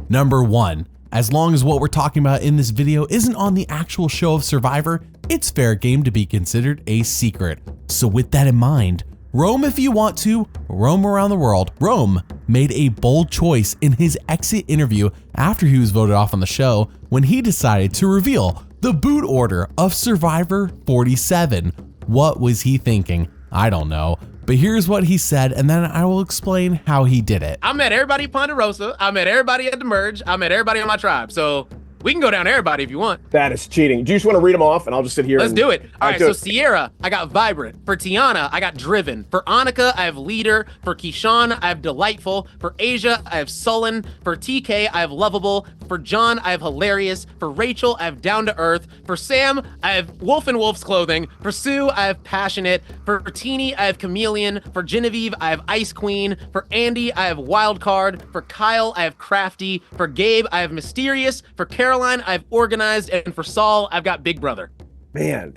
Number 1. As long as what we're talking about in this video isn't on the actual show of Survivor, it's fair game to be considered a secret. So with that in mind, roam if you want to, roam around the world. Rome made a bold choice in his exit interview after he was voted off on the show when he decided to reveal the boot order of Survivor 47. What was he thinking? I don't know. But here's what he said, and then I will explain how he did it. I met everybody at Ponderosa. I met everybody at the merge. I met everybody on my tribe. So we can go down to everybody if you want. That is cheating. Do you just want to read them off and I'll just sit here? Let's do it. All right, so do it. Sierra, I got Vibrant. For Tiana, I got Driven. For Annika, I have Leader. For Keyshawn, I have Delightful. For Asia, I have Sullen. For TK, I have Lovable. For John, I have Hilarious. For Rachel, I have Down to Earth. For Sam, I have Wolf in Wolf's Clothing. For Sue, I have Passionate. For Teeny, I have Chameleon. For Genevieve, I have Ice Queen. For Andy, I have Wild Card. For Kyle, I have Crafty. For Gabe, I have Mysterious. For Caroline, I have Organized. And for Saul, I've got Big Brother. Man,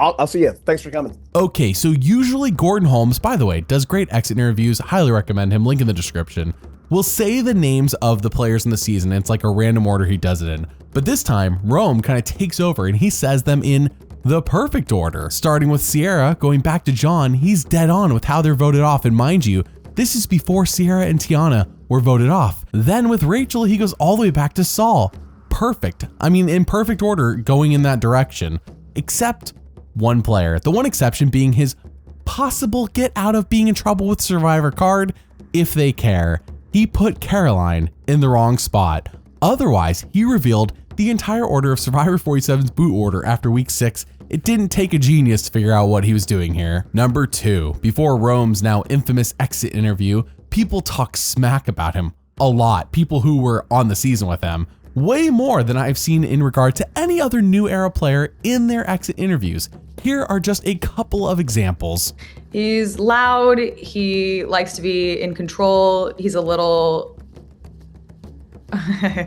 I'll see you. Thanks for coming. Okay, so usually Gordon Holmes, by the way, does great exit interviews. Highly recommend him. Link in the description. Will say the names of the players in the season. It's like a random order he does it in. But this time, Rome kind of takes over and he says them in the perfect order. Starting with Sierra, going back to John, he's dead on with how they're voted off. And mind you, this is before Sierra and Tiana were voted off. Then with Rachel, he goes all the way back to Saul. Perfect. I mean, in perfect order going in that direction, except one player. The one exception being his possible get out of being in trouble with Survivor card, if they care. He put Caroline in the wrong spot. Otherwise, he revealed the entire order of Survivor 47's boot order after week 6. It didn't take a genius to figure out what he was doing here. Number 2, before Rome's now infamous exit interview, people talk smack about him a lot. People who were on the season with him. Way more than I've seen in regard to any other new era player in their exit interviews. Here are just a couple of examples. He's loud, he likes to be in control, he's a little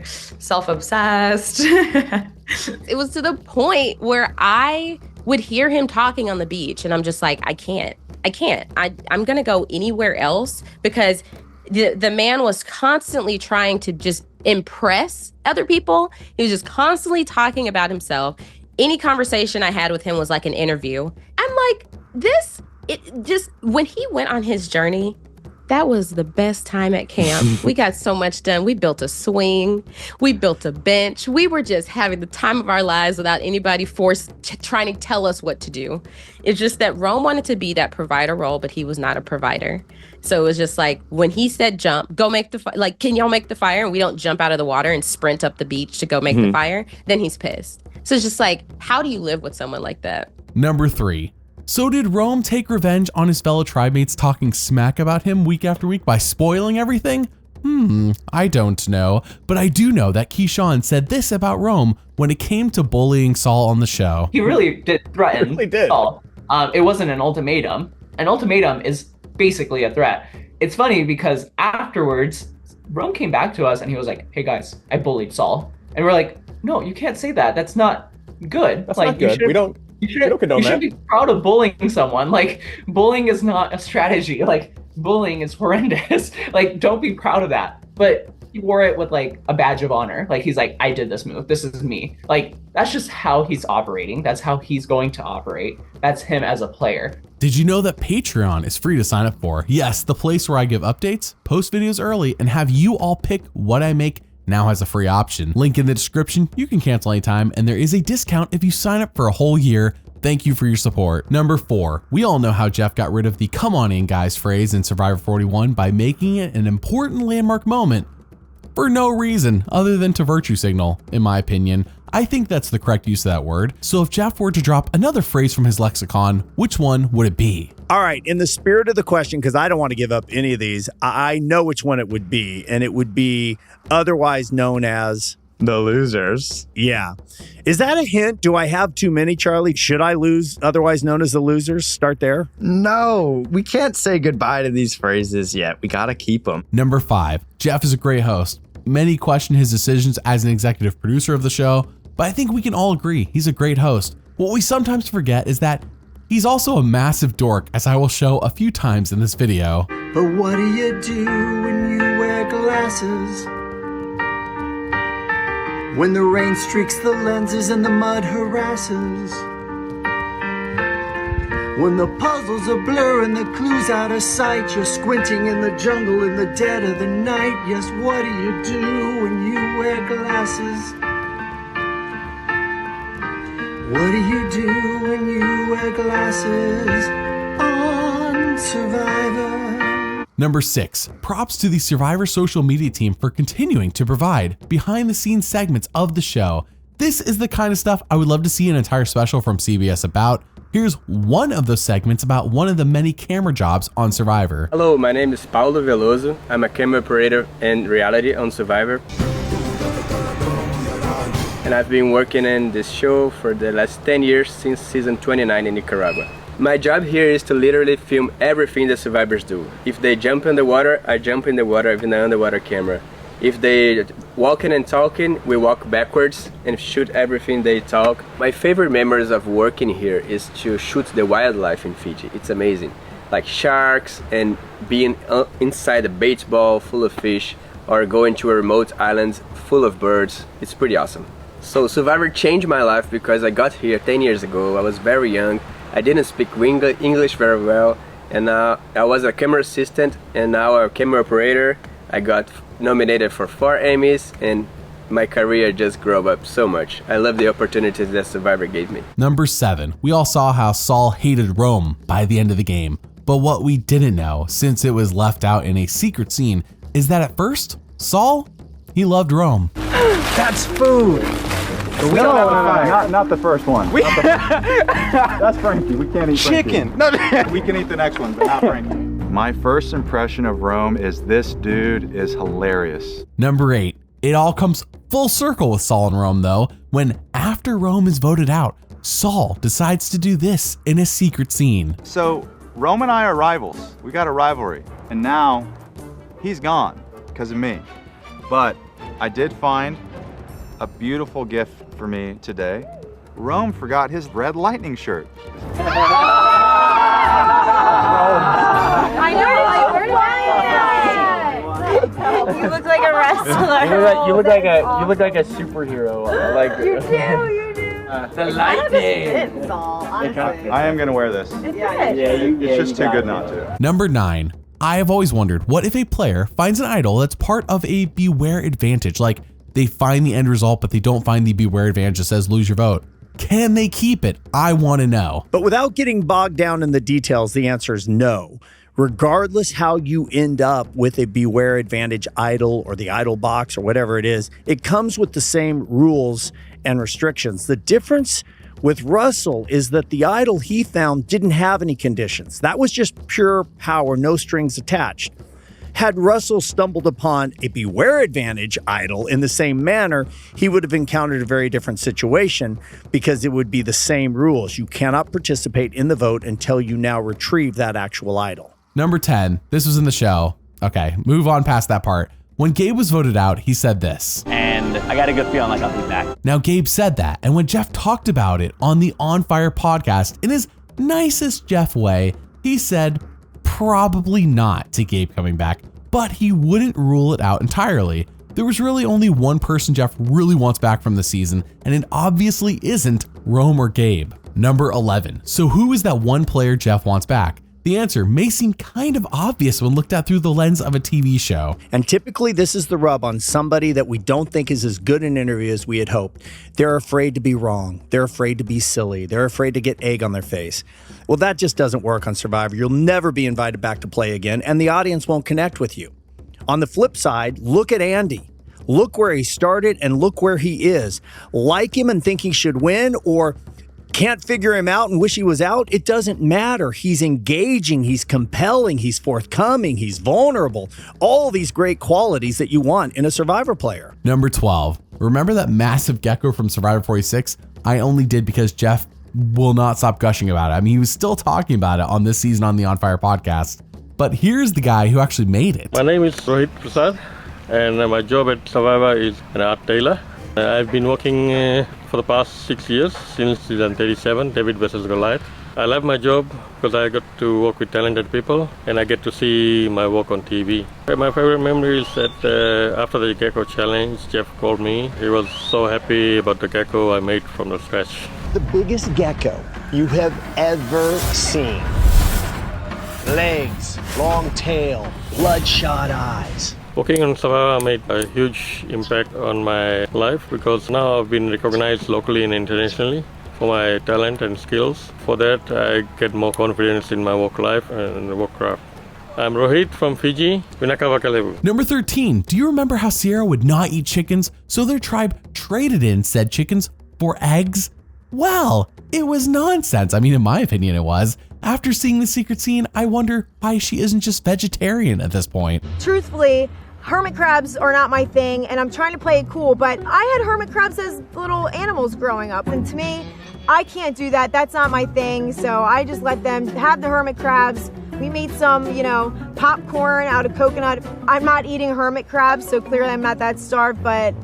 self-obsessed. It was to the point where I would hear him talking on the beach and I'm just like, I can't. I'm gonna go anywhere else because the man was constantly trying to just impress other people. He was just constantly talking about himself. Any conversation I had with him was like an interview. I'm like, when he went on his journey, that was the best time at camp. We got so much done. We built a swing. We built a bench. We were just having the time of our lives without anybody trying to tell us what to do. It's just that Rome wanted to be that provider role, but he was not a provider. So it was just like, when he said jump, go make the fire, like, can y'all make the fire? And we don't jump out of the water and sprint up the beach to go make the fire. Then he's pissed. So it's just like, how do you live with someone like that? Number 3. So did Rome take revenge on his fellow tribemates talking smack about him week after week by spoiling everything? I don't know, but I do know that Keyshawn said this about Rome when it came to bullying Saul on the show. He really did threaten He really did. Saul. It wasn't an ultimatum. An ultimatum is basically a threat. It's funny because afterwards, Rome came back to us and he was like, hey guys, I bullied Saul. And we're like, no, you can't say that. That's not good. That's not good. We don't condone you that. should be proud of bullying someone. Like, bullying is not a strategy. Like, bullying is horrendous. Like, don't be proud of that. But he wore it with like a badge of honor. Like, he's like, I did this move. This is me. Like, that's just how he's operating. That's how he's going to operate. That's him as a player. Did you know that Patreon is free to sign up for? Yes, the place where I give updates, post videos early, and have you all pick what I make now has a free option. Link in the description. You can cancel anytime, and there is a discount if you sign up for a whole year. Thank you for your support. Number 4, we all know how Jeff got rid of the "come on in guys" phrase in Survivor 41 by making it an important landmark moment for no reason other than to virtue signal, in my opinion. I think that's the correct use of that word. So if Jeff were to drop another phrase from his lexicon, which one would it be? All right, in the spirit of the question, because I don't want to give up any of these, I know which one it would be, and it would be otherwise known as the losers. Yeah. Is that a hint? Do I have too many, Charlie? Should I lose otherwise known as the losers? Start there. No, we can't say goodbye to these phrases yet. We got to keep them. Number 5, Jeff is a great host. Many question his decisions as an executive producer of the show, but I think we can all agree he's a great host. What we sometimes forget is that he's also a massive dork, as I will show a few times in this video. But what do you do when you wear glasses? When the rain streaks the lenses and the mud harasses. When the puzzles are blur and the clues out of sight. You're squinting in the jungle in the dead of the night. Yes, what do you do when you wear glasses? What do you do when you wear glasses on Survivor? Number 6, props to the Survivor social media team for continuing to provide behind-the-scenes segments of the show. This is the kind of stuff I would love to see an entire special from CBS about. Here's one of those segments about one of the many camera jobs on Survivor. Hello, my name is Paulo Veloso. I'm a camera operator in reality on Survivor. And I've been working in this show for the last 10 years since season 29 in Nicaragua. My job here is to literally film everything the survivors do. If they jump in the water, I jump in the water with an underwater camera. If they walking and talking, we walk backwards and shoot everything they talk. My favorite memories of working here is to shoot the wildlife in Fiji. It's amazing. Like sharks and being inside a bait ball full of fish or going to a remote island full of birds. It's pretty awesome. So Survivor changed my life because I got here 10 years ago. I was very young. I didn't speak English very well, and I was a camera assistant and now a camera operator. I got nominated for 4 Emmys and my career just grew up so much. I love the opportunities that Survivor gave me. Number 7, we all saw how Saul hated Rome by the end of the game, but what we didn't know, since it was left out in a secret scene, is that at first, Saul, he loved Rome. That's food! Not the first one. That's Frankie. We can't eat chicken. Frankie. We can eat the next one, but not Frankie. My first impression of Rome is this dude is hilarious. Number 8, it all comes full circle with Saul and Rome though, when after Rome is voted out, Saul decides to do this in a secret scene. So Rome and I are rivals. We got a rivalry. And now he's gone because of me. But I did find a beautiful gift for me today. Rome forgot his red lightning shirt. I know, like, where did I get that? You look like a wrestler. You look like a superhero. I like it. You do. The lightning. I am gonna wear this. It's just too good not to. Number 9, I have always wondered, what if a player finds an idol that's part of a beware advantage? Like, they find the end result, but they don't find the beware advantage that says lose your vote. Can they keep it? I want to know. But without getting bogged down in the details, the answer is no. Regardless how you end up with a beware advantage idol or the idol box or whatever it is, it comes with the same rules and restrictions. The difference with Russell is that the idol he found didn't have any conditions. That was just pure power, no strings attached. Had Russell stumbled upon a beware advantage idol in the same manner, he would have encountered a very different situation because it would be the same rules. You cannot participate in the vote until you now retrieve that actual idol. Number 10, this was in the show. Okay, move on past that part. When Gabe was voted out, he said this. And I got a good feeling like I'll be back. Now, Gabe said that, and when Jeff talked about it on the On Fire podcast, in his nicest Jeff way, he said, probably not to Gabe coming back, but he wouldn't rule it out entirely. There was really only one person Jeff really wants back from the season, and it obviously isn't Rome or Gabe. Number 11. So who is that one player Jeff wants back? The answer may seem kind of obvious when looked at through the lens of a TV show. And typically this is the rub on somebody that we don't think is as good an interview as we had hoped. They're afraid to be wrong. They're afraid to be silly. They're afraid to get egg on their face. Well, that just doesn't work on Survivor. You'll never be invited back to play again, and the audience won't connect with you. On the flip side, look at Andy. Look where he started and look where he is. Like him and think he should win, or can't figure him out and wish he was out, it doesn't matter. He's engaging, he's compelling, he's forthcoming, he's vulnerable. All these great qualities that you want in a Survivor player. Number 12. Remember that massive gecko from Survivor 46? I only did because Jeff will not stop gushing about it. I mean, he was still talking about it on this season on the On Fire podcast. But here's the guy who actually made it. My name is Rohit Prasad, and my job at Survivor is an art tailor. I've been working for the past 6 years, since season 37, David vs. Goliath. I love my job because I got to work with talented people and I get to see my work on TV. My favorite memory is that after the gecko challenge, Jeff called me. He was so happy about the gecko I made from the scratch. The biggest gecko you have ever seen. Legs, long tail, bloodshot eyes. Working on Survivor made a huge impact on my life because now I've been recognized locally and internationally for my talent and skills. For that, I get more confidence in my work life and work craft. I'm Rohit from Fiji, Vinakavakalevu. Number 13. Do you remember how Sierra would not eat chickens, so their tribe traded in said chickens for eggs? Well, it was nonsense. I mean, in my opinion, it was. After seeing the secret scene, I wonder why she isn't just vegetarian at this point. Truthfully, hermit crabs are not my thing, and I'm trying to play it cool, but I had hermit crabs as little animals growing up, and to me, I can't do that. That's not my thing, so I just let them have the hermit crabs. We made some, popcorn out of coconut. I'm not eating hermit crabs, so clearly I'm not that starved, but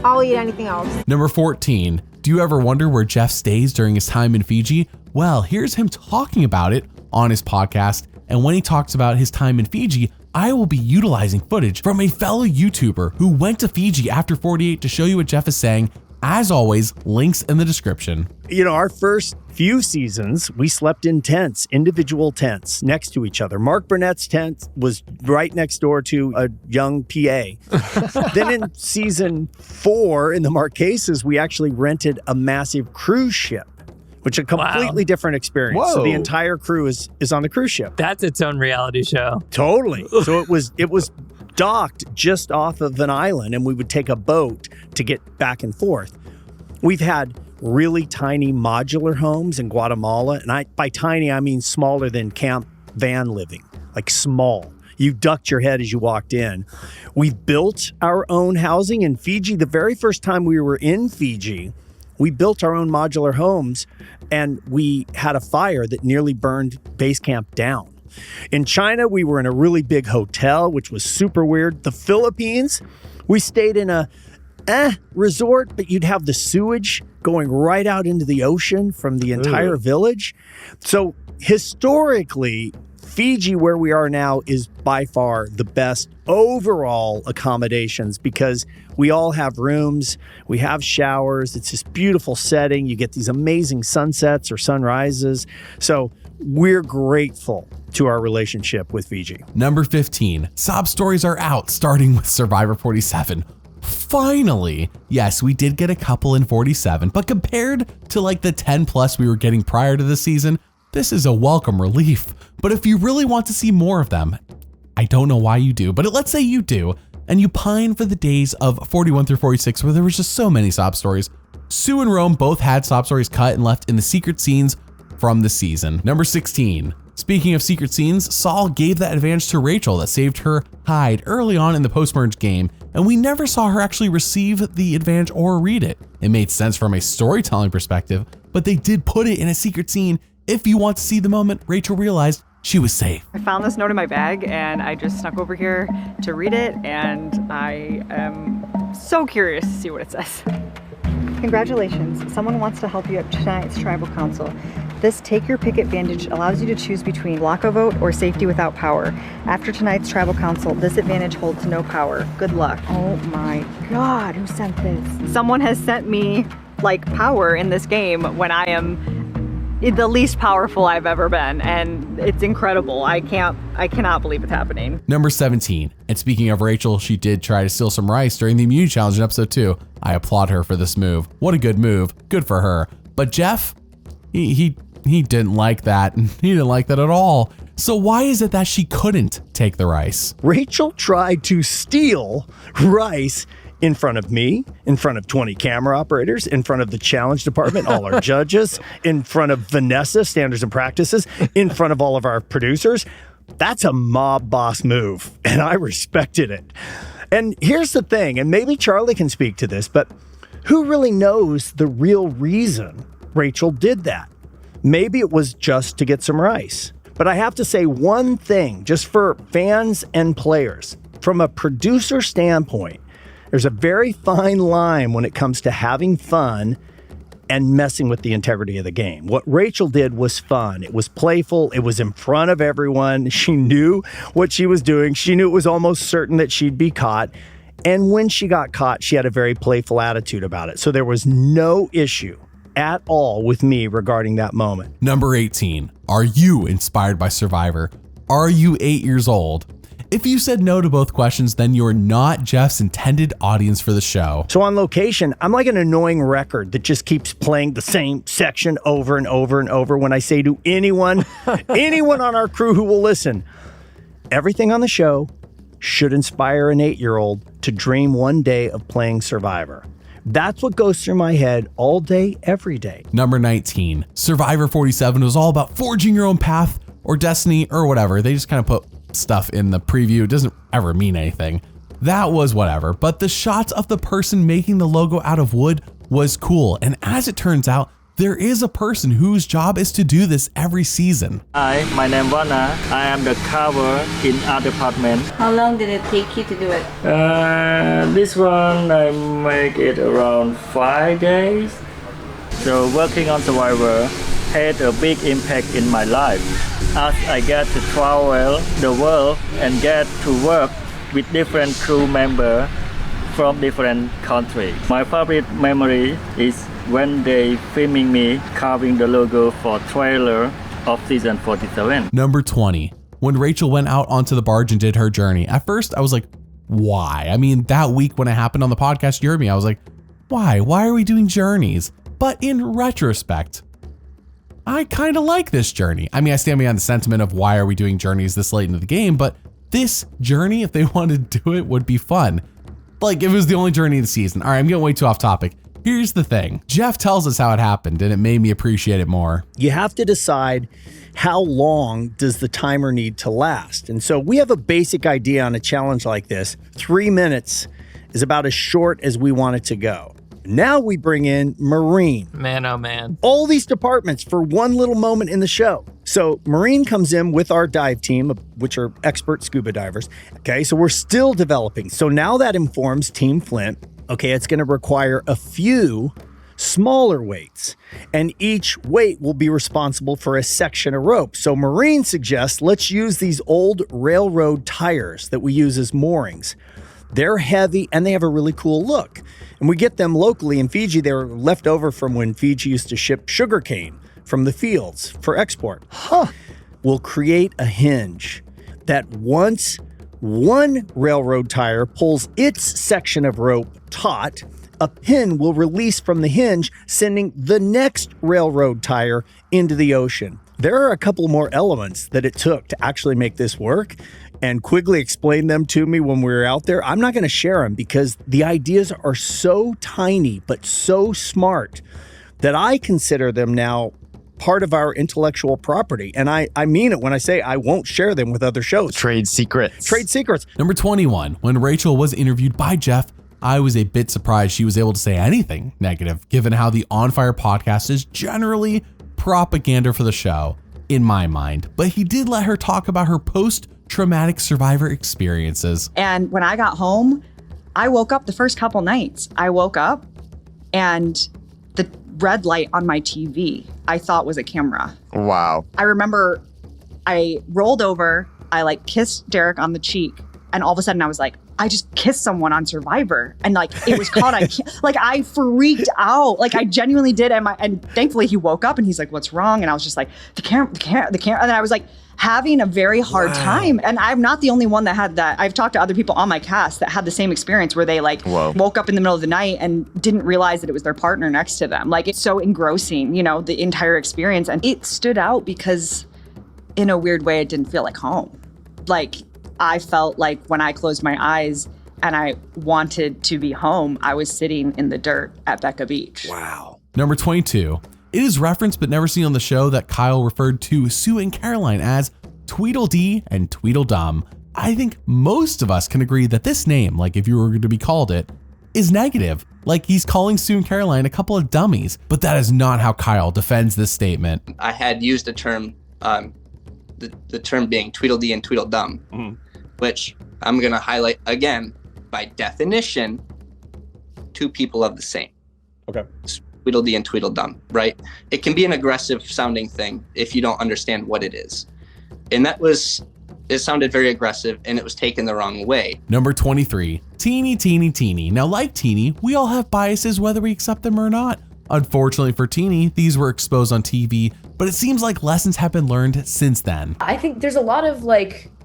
I'll eat anything else. Number 14. Do you ever wonder where Jeff stays during his time in Fiji? Well, here's him talking about it on his podcast. And when he talks about his time in Fiji, I will be utilizing footage from a fellow YouTuber who went to Fiji after 48 to show you what Jeff is saying. As always, links in the description. Our first few seasons, we slept in tents, individual tents next to each other. Mark Burnett's tent was right next door to a young PA. Then in season 4, in the Marquesas, we actually rented a massive cruise ship, which is a completely different experience. Whoa. So the entire crew is on the cruise ship. That's its own reality show. Totally. So it was docked just off of an island, and we would take a boat to get back and forth. We've had really tiny modular homes in Guatemala, and by tiny, I mean smaller than camp van living, like small. You ducked your head as you walked in. We built our own housing in Fiji. The very first time we were in Fiji, we built our own modular homes, and we had a fire that nearly burned base camp down. In China, we were in a really big hotel, which was super weird. The Philippines, we stayed in a resort, but you'd have the sewage going right out into the ocean from the entire village. So historically, Fiji, where we are now, is by far the best overall accommodations because we all have rooms, we have showers, it's this beautiful setting, you get these amazing sunsets or sunrises. So we're grateful to our relationship with Fiji. Number 15. Sob stories are out, starting with Survivor 47. Finally, yes, we did get a couple in 47, but compared to like the 10 plus we were getting prior to the season, this is a welcome relief. But if you really want to see more of them, I don't know why you do, but let's say you do, and you pine for the days of 41 through 46 where there was just so many sob stories. Sue and Rome both had sob stories cut and left in the secret scenes from the season. Number 16. Speaking of secret scenes, Saul gave that advantage to Rachel that saved her hide early on in the post-merge game, and we never saw her actually receive the advantage or read it. It made sense from a storytelling perspective, but they did put it in a secret scene. If you want to see the moment Rachel realized she was safe. I found this note in my bag and I just snuck over here to read it, and I am so curious to see what it says. Congratulations, someone wants to help you at tonight's tribal council. This Take Your Pick advantage allows you to choose between block a vote or safety without power. After tonight's tribal council, this advantage holds no power. Good luck. Oh my God, who sent this? Someone has sent me power in this game when I am the least powerful I've ever been, and it's incredible. I cannot believe it's happening. Number 17. And speaking of Rachel, she did try to steal some rice during the immunity challenge in episode 2. I applaud her for this move. What a good move. Good for her. But Jeff, he didn't like that. He didn't like that at all. So why is it that she couldn't take the rice? Rachel tried to steal rice in front of me, in front of 20 camera operators, in front of the challenge department, all our judges, in front of Vanessa, standards and practices, in front of all of our producers. That's a mob boss move, and I respected it. And here's the thing, and maybe Charlie can speak to this, but who really knows the real reason Rachel did that? Maybe it was just to get some rice. But I have to say one thing, just for fans and players. From a producer standpoint, there's a very fine line when it comes to having fun and messing with the integrity of the game. What Rachel did was fun. It was playful. It was in front of everyone. She knew what she was doing. She knew it was almost certain that she'd be caught. And when she got caught, she had a very playful attitude about it. So there was no issue at all with me regarding that moment. Number 18. Are you inspired by Survivor? Are you 8 years old? If you said no to both questions, then you're not Jeff's intended audience for the show. So on location, I'm like an annoying record that just keeps playing the same section over and over and over when I say to anyone on our crew who will listen, everything on the show should inspire an 8-year-old to dream one day of playing Survivor. That's what goes through my head all day, every day. Number 19. Survivor 47 was all about forging your own path or destiny or whatever. They just kind of put stuff in the preview. It doesn't ever mean anything. That was whatever, but the shots of the person making the logo out of wood was cool. And as it turns out, there is a person whose job is to do this every season. Hi, my name is Vana. I am the carver in art department. How long did it take you to do it? This one I make it around 5 days. So working on Survivor had a big impact in my life, as I get to travel the world and get to work with different crew members from different countries. My favorite memory is when they filming me carving the logo for trailer of season 47. Number 20. When Rachel went out onto the barge and did her journey, at first I was like, why? I mean, that week when it happened on the podcast, you heard me, I was like, why? Why are we doing journeys? But in retrospect, I kind of like this journey. I mean, I stand behind the sentiment of why are we doing journeys this late into the game, but this journey, if they wanted to do it, would be fun. Like if it was the only journey of the season. All right, I'm getting way too off topic. Here's the thing. Jeff tells us how it happened, and it made me appreciate it more. You have to decide how long does the timer need to last. And so we have a basic idea on a challenge like this. 3 minutes is about as short as we want it to go. Now we bring in Marine. Man, oh man. All these departments for one little moment in the show. So Marine comes in with our dive team, which are expert scuba divers. Okay, so we're still developing. So now that informs Team Flint. Okay, it's going to require a few smaller weights, and each weight will be responsible for a section of rope. So Marine suggests let's use these old railroad tires that we use as moorings. They're heavy and they have a really cool look. And we get them locally in Fiji. They were left over from when Fiji used to ship sugarcane from the fields for export. We'll create a hinge that once one railroad tire pulls its section of rope taut, a pin will release from the hinge, sending the next railroad tire into the ocean. There are a couple more elements that it took to actually make this work, and Quigley explained them to me when we were out there. I'm not going to share them because the ideas are so tiny but so smart that I consider them now part of our intellectual property. And I mean it when I say I won't share them with other shows. Trade secrets. Trade secrets. Number 21. When Rachel was interviewed by Jeff, I was a bit surprised she was able to say anything negative, given how the On Fire podcast is generally propaganda for the show, in my mind. But he did let her talk about her post-traumatic Survivor experiences. And when I got home, I woke up the first couple nights. I woke up and the red light on my TV I thought was a camera. Wow. I remember I rolled over, I like kissed Derek on the cheek, and all of a sudden I was like, I just kissed someone on Survivor, and like it was caught on like I freaked out, like I genuinely did, and thankfully he woke up and he's like, "What's wrong?" And I was just like, the camera, and then I was like having a very hard time, and I'm not the only one that had that. I've talked to other people on my cast that had the same experience where they like woke up in the middle of the night and didn't realize that it was their partner next to them. Like it's so engrossing, you know, the entire experience, and it stood out because in a weird way it didn't feel like home. Like I felt like when I closed my eyes and I wanted to be home, I was sitting in the dirt at Becca Beach. Wow. Number 22. It is referenced but never seen on the show that Kyle referred to Sue and Caroline as Tweedledee and Tweedledum. I think most of us can agree that this name, like if you were to be called it, is negative. Like he's calling Sue and Caroline a couple of dummies. But that is not how Kyle defends this statement. I had used a term, the term being Tweedledee and Tweedledum, which I'm going to highlight again. By definition, two people of the same. Okay. Tweedledee and Tweedledum, right? It can be an aggressive sounding thing if you don't understand what it is. And it sounded very aggressive and it was taken the wrong way. Number 23, Teeny Teeny Teeny. Now, like Teeny, we all have biases whether we accept them or not. Unfortunately for Teeny, these were exposed on TV, but it seems like lessons have been learned since then. I think there's a lot of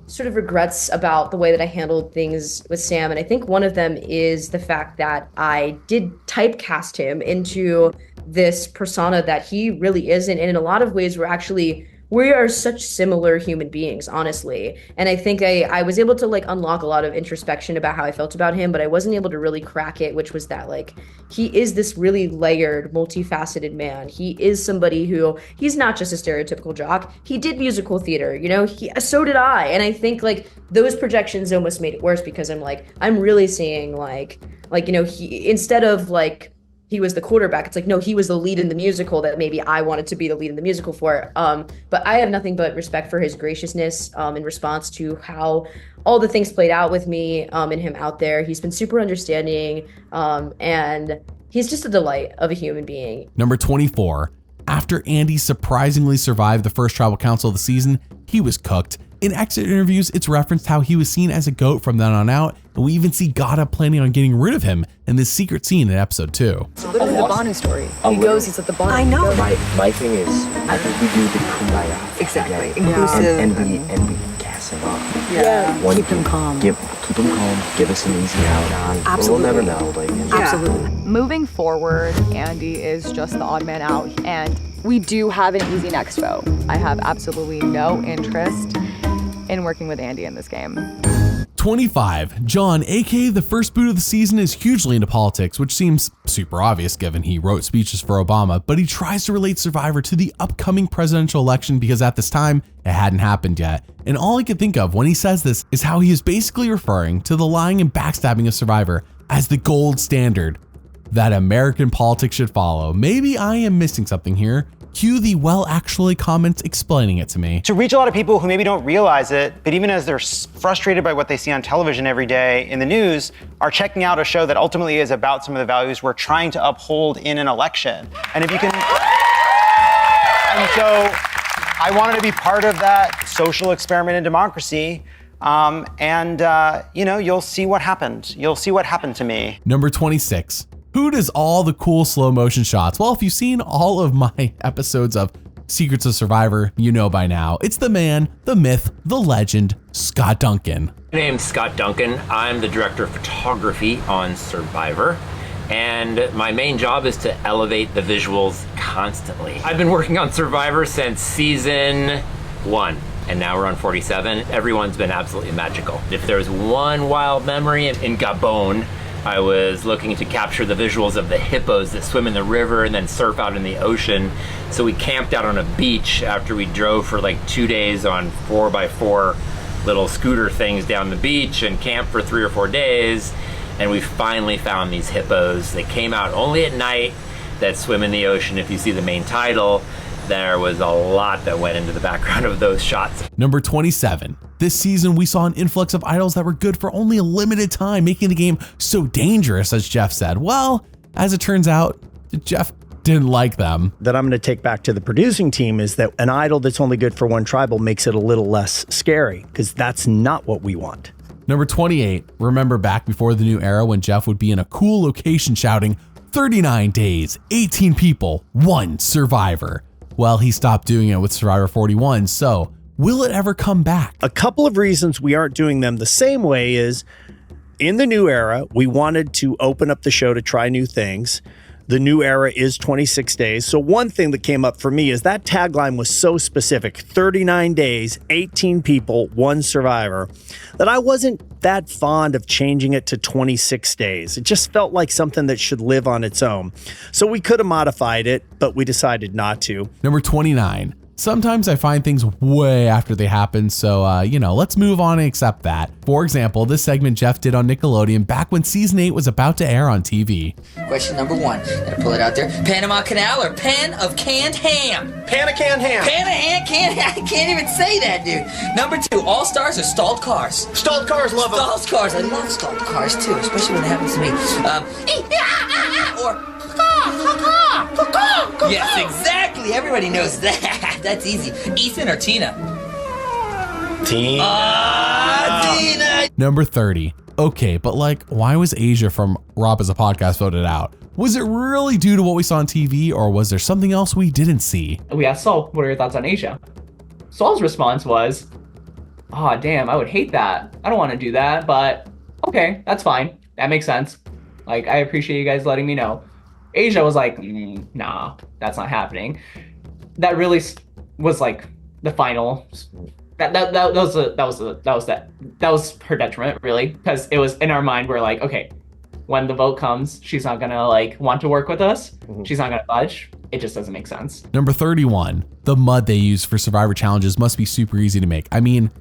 sort of regrets about the way that I handled things with Sam. And I think one of them is the fact that I did typecast him into this persona that he really isn't. And in a lot of ways, we are such similar human beings, honestly. And I think I was able to unlock a lot of introspection about how I felt about him, but I wasn't able to really crack it, which was that he is this really layered, multifaceted man. He is somebody who, he's not just a stereotypical jock. He did musical theater, so did I. And I think those projections almost made it worse because I'm really seeing he, instead of he was the quarterback, it's no, he was the lead in the musical that maybe I wanted to be the lead in the musical for. But I have nothing but respect for his graciousness in response to how all the things played out with me and him out there. He's been super understanding and he's just a delight of a human being. Number 24, after Andy surprisingly survived the first tribal council of the season, he was cooked. In exit interviews, it's referenced how he was seen as a goat from then on out, and we even see Gada planning on getting rid of him in this secret scene in episode 2. It's literally the bonding story. He goes, he's at the bond. I know. My thing is, I think we do the kumbaya. Exactly. Yeah. Inclusive. And we gas him up. Yeah. Keep him calm. Keep him calm. Give us an easy out. Absolutely. We'll never know. Absolutely. Moving forward, Andy is just the odd man out, and we do have an easy next foe. I have absolutely no interest in working with Andy in this game. 25, John, aka the first boot of the season, is hugely into politics, which seems super obvious given he wrote speeches for Obama, but he tries to relate Survivor to the upcoming presidential election because at this time, it hadn't happened yet. And all I could think of when he says this is how he is basically referring to the lying and backstabbing of Survivor as the gold standard that American politics should follow. Maybe I am missing something here. Cue the well actually comments explaining it to me. To reach a lot of people who maybe don't realize it, but even as they're frustrated by what they see on television every day in the news, are checking out a show that ultimately is about some of the values we're trying to uphold in an election. And if you can, and so I wanted to be part of that social experiment in democracy. You'll see what happened. You'll see what happened to me. Number 26. Who does all the cool slow motion shots? Well, if you've seen all of my episodes of Secrets of Survivor, you know by now. It's the man, the myth, the legend, Scott Duncan. My name's Scott Duncan. I'm the director of photography on Survivor, and my main job is to elevate the visuals constantly. I've been working on Survivor since season 1. And now we're on 47. Everyone's been absolutely magical. If there's one wild memory in Gabon, I was looking to capture the visuals of the hippos that swim in the river and then surf out in the ocean. So we camped out on a beach after we drove for 2 days on 4x4 little scooter things down the beach and camped for 3 or 4 days. And we finally found these hippos. They came out only at night, that swim in the ocean. If you see the main title, there was a lot that went into the background of those shots. Number 27. This season, we saw an influx of idols that were good for only a limited time, making the game so dangerous, as Jeff said. Well, as it turns out, Jeff didn't like them. That I'm going to take back to the producing team is that an idol that's only good for one tribal makes it a little less scary, because that's not what we want. Number 28. Remember back before the new era when Jeff would be in a cool location shouting, 39 days, 18 people, 1 survivor. Well, he stopped doing it with Survivor 41, so will it ever come back? A couple of reasons we aren't doing them the same way is, in the new era, we wanted to open up the show to try new things. The new era is 26 days. So one thing that came up for me is that tagline was so specific, 39 days, 18 people, 1 survivor, that I wasn't that fond of changing it to 26 days. It just felt like something that should live on its own. So we could have modified it, but we decided not to. Number 29. Sometimes I find things way after they happen, so, let's move on and accept that. For example, this segment Jeff did on Nickelodeon back when Season 8 was about to air on TV. Question number 1. Gotta pull it out there. Panama Canal or pan of canned ham? Pan of canned ham. Pan of ham, canned ham. I can't even say that, dude. Number 2. All-Stars or stalled cars? Stalled cars, love them. Stalled cars. I love stalled cars, too, especially when it happens to me. Or... Yes, exactly. Everybody knows that. That's easy. Ethan or Tina? Tina. Number 30. Okay, but like, why was Asia from Rob as a Podcast voted out? Was it really due to what we saw on TV, or was there something else we didn't see? We asked Saul, what are your thoughts on Asia? Saul's response was, oh, damn, I would hate that. I don't want to do that, but okay, that's fine. That makes sense. Like, I appreciate you guys letting me know. Asia was like, nah, that's not happening. That really was like the final. That was her detriment, really, because it was in our mind. We're like, okay, when the vote comes, she's not gonna like want to work with us. She's not gonna budge. It just doesn't make sense. Number 31. The mud they use for Survivor challenges must be super easy to make. I mean,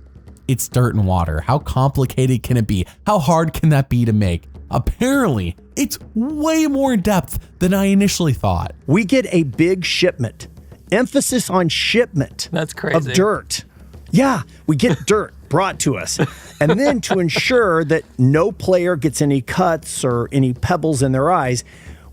it's dirt and water. How complicated can it be? How hard can that be to make? Apparently, it's way more in depth than I initially thought. We get a big shipment. Emphasis on shipment. That's crazy. Of dirt. Yeah, we get dirt brought to us. And then to ensure that no player gets any cuts or any pebbles in their eyes,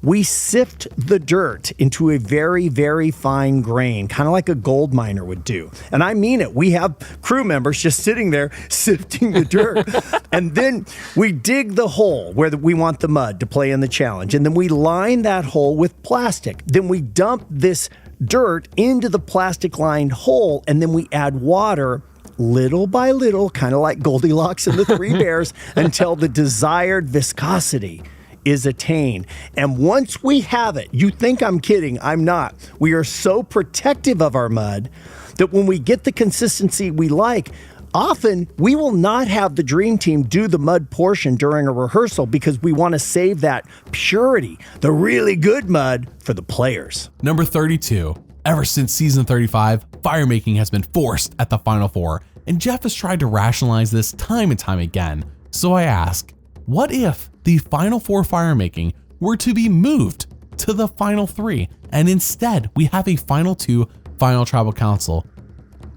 we sift the dirt into a very, very fine grain, kind of like a gold miner would do. And I mean it. We have crew members just sitting there sifting the dirt. And then we dig the hole where we want the mud to play in the challenge. And then we line that hole with plastic. Then we dump this dirt into the plastic-lined hole, and then we add water little by little, kind of like Goldilocks and the Three Bears, until the desired viscosity is attained. And once we have it, you think I'm kidding, I'm not. We are so protective of our mud that when we get the consistency we like, often we will not have the dream team do the mud portion during a rehearsal because we want to save that purity, the really good mud, for the players. Number 32. Ever since season 35, fire making has been forced at the Final Four, and Jeff has tried to rationalize this time and time again. So I ask, what if the Final Four fire making were to be moved to the Final Three, and instead we have a Final Two Final Tribal Council?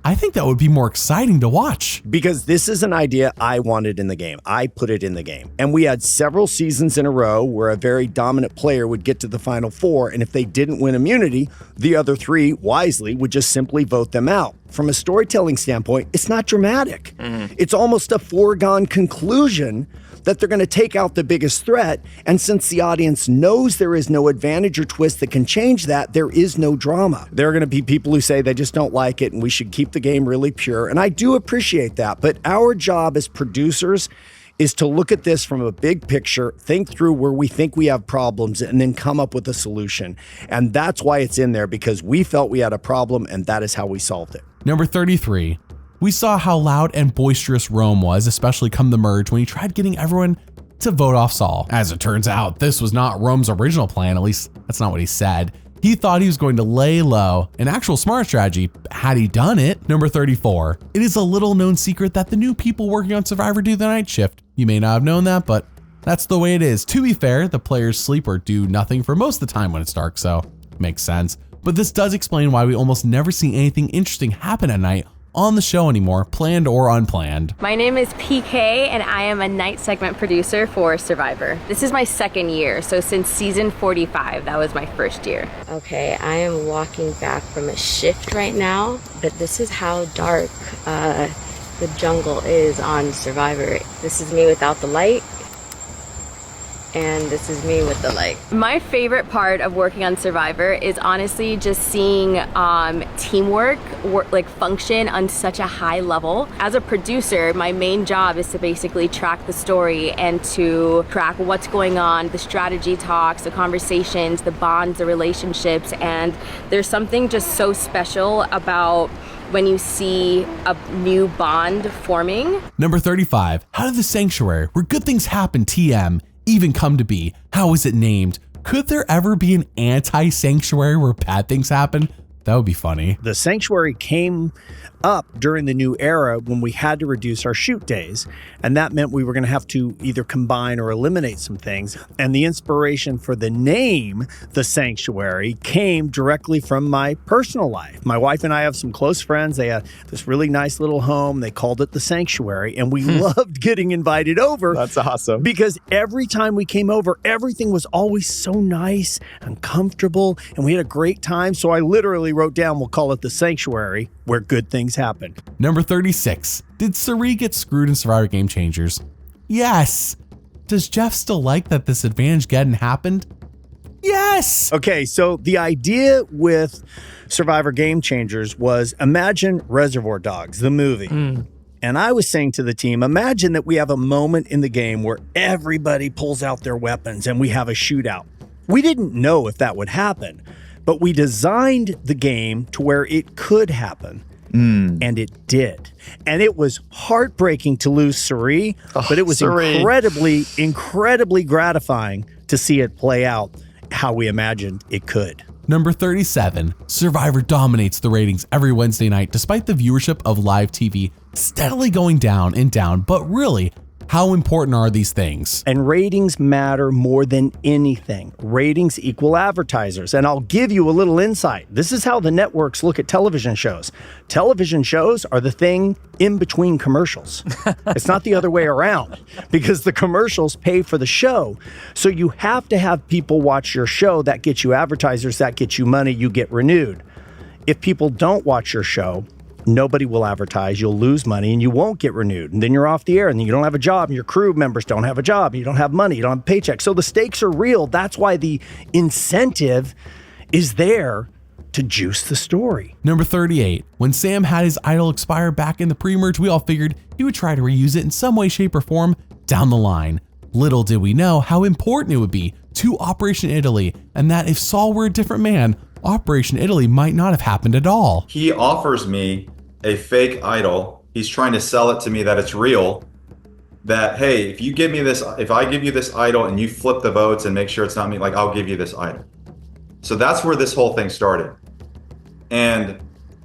I think that would be more exciting to watch. Because this is an idea I wanted in the game. I put it in the game. And we had several seasons in a row where a very dominant player would get to the Final Four, and if they didn't win immunity, the other three, wisely, would just simply vote them out. From a storytelling standpoint, it's not dramatic. It's almost a foregone conclusion that they're going to take out the biggest threat. And since the audience knows there is no advantage or twist that can change that, there is no drama. There are going to be people who say they just don't like it and we should keep the game really pure. And I do appreciate that. But our job as producers is to look at this from a big picture, think through where we think we have problems, and then come up with a solution. And that's why it's in there, because we felt we had a problem, and that is how we solved it. Number 33. We saw how loud and boisterous Rome was, especially come the merge, when he tried getting everyone to vote off Saul. As it turns out, this was not Rome's original plan, at least that's not what he said. He thought he was going to lay low, an actual smart strategy had he done it. Number 34. It is a little known secret that the new people working on Survivor do the night shift. You may not have known that, but that's the way it is. To be fair, the players sleep or do nothing for most of the time when it's dark, so it makes sense. But this does explain why we almost never see anything interesting happen at night on the show anymore, planned or unplanned. My name is PK and I am a night segment producer for Survivor. This is my second year, so since season 45, that was my first year. Okay, I am walking back from a shift right now, but this is how dark the jungle is on Survivor. This is me without the light, and this is me with the light. My favorite part of working on Survivor is honestly just seeing teamwork function on such a high level. As a producer, my main job is to basically track the story and to track what's going on, the strategy talks, the conversations, the bonds, the relationships, and there's something just so special about when you see a new bond forming. Number 35. How did the Sanctuary, where good things happen, TM, even come to be? How was it named? Could there ever be an anti-Sanctuary where bad things happen? That would be funny. The sanctuary came up during the new era when we had to reduce our shoot days. And that meant we were going to have to either combine or eliminate some things. And the inspiration for the name, The Sanctuary, came directly from my personal life. My wife and I have some close friends. They had this really nice little home. They called it The Sanctuary. And we loved getting invited over. That's awesome. Because every time we came over, everything was always so nice and comfortable. And we had a great time. So I literally wrote down, we'll call it The Sanctuary, where good things happen. Number 36. Did Cirie get screwed in Survivor Game Changers? Yes. Does Jeff still like that this advantage getting happened? Yes. Okay, so the idea with Survivor Game Changers was imagine Reservoir Dogs, the movie. And I was saying to the team, imagine that we have a moment in the game where everybody pulls out their weapons and we have a shootout. We didn't know if that would happen, but we designed the game to where it could happen. And it did. And it was heartbreaking to lose Cirie, but it was incredibly gratifying to see it play out how we imagined it could. Number 37. Survivor dominates the ratings every Wednesday night despite the viewership of live TV steadily going down and down. But really, how important are these things? And ratings matter more than anything. Ratings equal advertisers. And I'll give you a little insight. This is how the networks look at television shows. Television shows are the thing in between commercials. It's not the other way around because the commercials pay for the show. So you have to have people watch your show. That gets you advertisers, that gets you money, you get renewed. If people don't watch your show, nobody will advertise, you'll lose money, and you won't get renewed. And then you're off the air, and then you don't have a job, and your crew members don't have a job, and you don't have money, you don't have a paycheck. So the stakes are real. That's why the incentive is there to juice the story. Number 38. When Sam had his idol expire back in the pre-merge, we all figured he would try to reuse it in some way, shape, or form down the line. Little did we know how important it would be to Operation Italy, and that if Saul were a different man, Operation Italy might not have happened at all. He offers me a fake idol. He's trying to sell it to me that it's real. That, hey, if you give me this, if I give you this idol and you flip the votes and make sure it's not me, like, I'll give you this idol. So that's where this whole thing started. And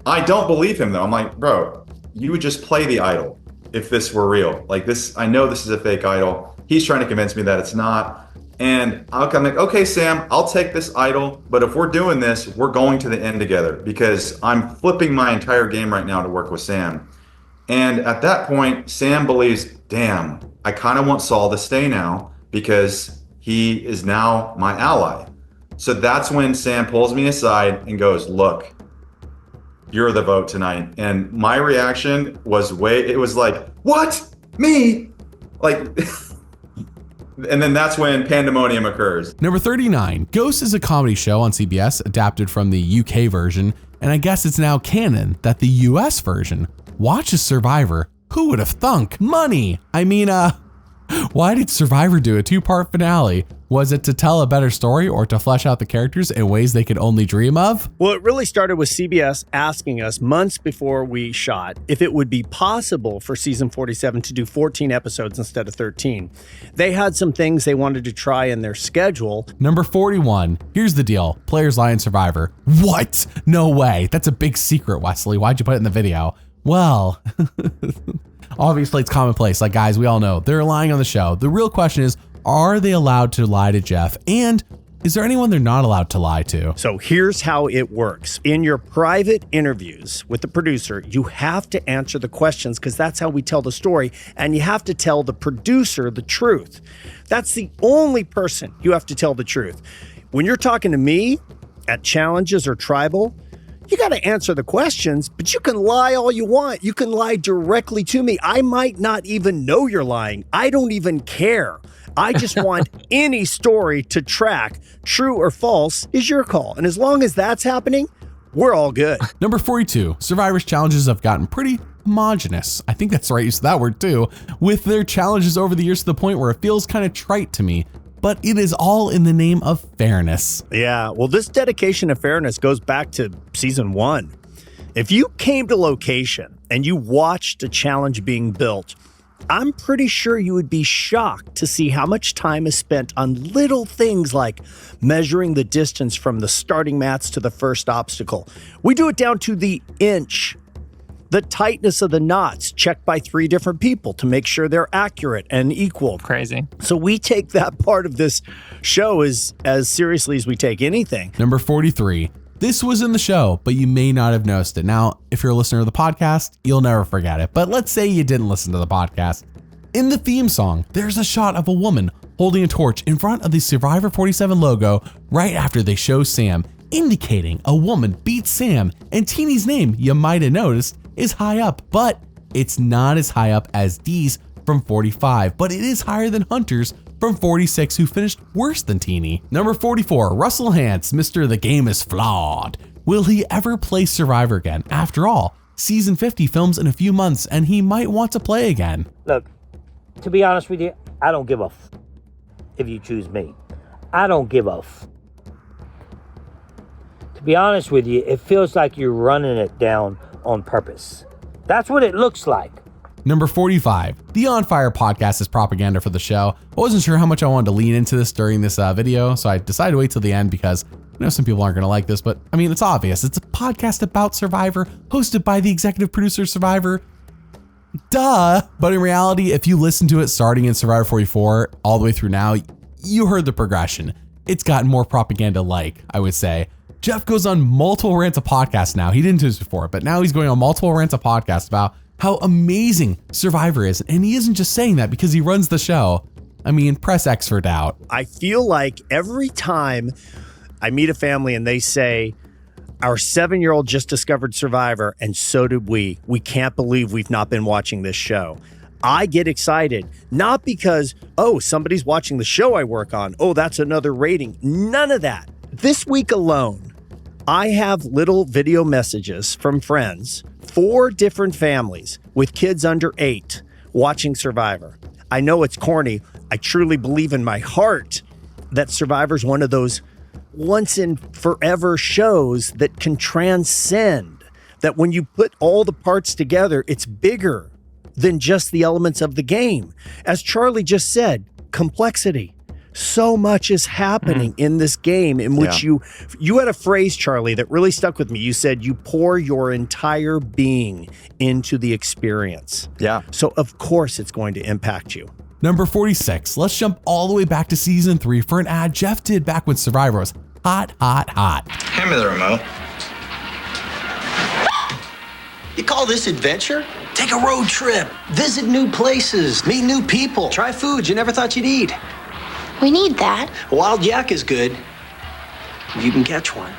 I don't believe him though. I'm like, bro, you would just play the idol if this were real. Like this, I know this is a fake idol. He's trying to convince me that it's not. And I'm like, okay, Sam, I'll take this idol, but if we're doing this, we're going to the end together because I'm flipping my entire game right now to work with Sam. And at that point, Sam believes, damn, I kind of want Saul to stay now because he is now my ally. So that's when Sam pulls me aside and goes, look, you're the vote tonight. And my reaction was it was like, what? Me? Like... And then that's when pandemonium occurs. Number 39. Ghost is a comedy show on CBS adapted from the UK version, and I guess it's now canon that the US version watches Survivor. Who would have thunk? Money! I mean, why did Survivor do a 2-part finale? Was it to tell a better story or to flesh out the characters in ways they could only dream of? Well, it really started with CBS asking us months before we shot if it would be possible for season 47 to do 14 episodes instead of 13. They had some things they wanted to try in their schedule. Number 41. Here's the deal. Players lie in Survivor. What? No way. That's a big secret, Wesley. Why'd you put it in the video? Well, obviously it's commonplace. Like, guys, we all know they're lying on the show. The real question is, are they allowed to lie to Jeff? And is there anyone they're not allowed to lie to? So here's how it works. In your private interviews with the producer, you have to answer the questions because that's how we tell the story. And you have to tell the producer the truth. That's the only person you have to tell the truth. When you're talking to me at Challenges or Tribal, you got to answer the questions, but you can lie all you want. You can lie directly to me. I might not even know you're lying. I don't even care. I just want any story to track. True or false is your call. And as long as that's happening, we're all good. Number 42. Survivor's challenges have gotten pretty homogenous. I think that's the right use of that word too. With their challenges over the years to the point where it feels kind of trite to me. But it is all in the name of fairness. Yeah, well, this dedication to fairness goes back to season 1. If you came to location and you watched a challenge being built, I'm pretty sure you would be shocked to see how much time is spent on little things like measuring the distance from the starting mats to the first obstacle. We do it down to the inch. The tightness of the knots checked by 3 different people to make sure they're accurate and equal. Crazy. So we take that part of this show as seriously as we take anything. Number 43. This was in the show, but you may not have noticed it. Now, if you're a listener of the podcast, you'll never forget it. But let's say you didn't listen to the podcast. In the theme song, there's a shot of a woman holding a torch in front of the Survivor 47 logo right after they show Sam, indicating a woman beat Sam, and Teeny's name, you might have noticed, is high up, but it's not as high up as Dee's from 45, but it is higher than Hunter's from 46, who finished worse than Teeny. Number 44, Russell Hantz, Mr. The Game is Flawed. Will he ever play Survivor again? After all, season 50 films in a few months, and he might want to play again. Look, to be honest with you, I don't give a if you choose me. I don't give a To be honest with you, it feels like you're running it down on purpose. That's what it looks like. Number 45, the On Fire podcast is propaganda for the show. I wasn't sure how much I wanted to lean into this during this video, so I decided to wait till the end because I know some people aren't going to like this, but I mean, it's obvious. It's a podcast about Survivor, hosted by the executive producer of Survivor. Duh! But in reality, if you listen to it starting in Survivor 44 all the way through now, you heard the progression. It's gotten more propaganda-like, I would say. Jeff goes on multiple rants of podcasts now. He didn't do this before, but now he's going on multiple rants of podcasts about how amazing Survivor is. And he isn't just saying that because he runs the show. I mean, press X for doubt. I feel like every time I meet a family and they say, our 7-year-old just discovered Survivor, and so did we. We can't believe we've not been watching this show. I get excited, not because, oh, somebody's watching the show I work on. Oh, that's another rating. None of that. This week alone, I have little video messages from friends, 4 different families with kids under 8 watching Survivor. I know it's corny. I truly believe in my heart that Survivor's one of those once and forever shows that can transcend, that when you put all the parts together, it's bigger than just the elements of the game. As Charlie just said, complexity. So much is happening in this game in which you had a phrase, Charlie, that really stuck with me. You said you pour your entire being into the experience. Yeah. So of course it's going to impact you. Number 46, let's jump all the way back to season 3 for an ad Jeff did back when Survivor was hot. Hand me the remote. You call this adventure? Take a road trip, visit new places, meet new people, try foods you never thought you'd eat. We need that. Wild yak is good, if you can catch one.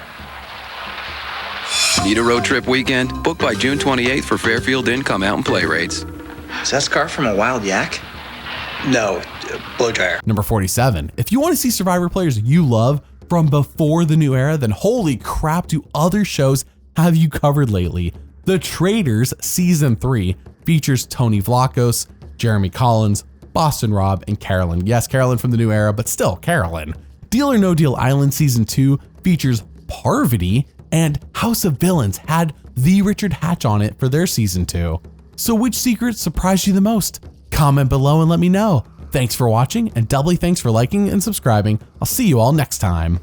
Need a road trip weekend? Book by June 28th for Fairfield Income Out and Play rates. Is that scarf from a wild yak? No, blow dryer. Number 47, if you want to see Survivor players you love from before the new era, then holy crap, do other shows have you covered lately? The Traitors Season 3 features Tony Vlachos, Jeremy Collins, Boston Rob, and Carolyn. Yes, Carolyn from the new era, but still Carolyn. Deal or No Deal Island Season 2 features Parvati, and House of Villains had the Richard Hatch on it for their Season 2. So which secret surprised you the most? Comment below and let me know. Thanks for watching, and doubly thanks for liking and subscribing. I'll see you all next time.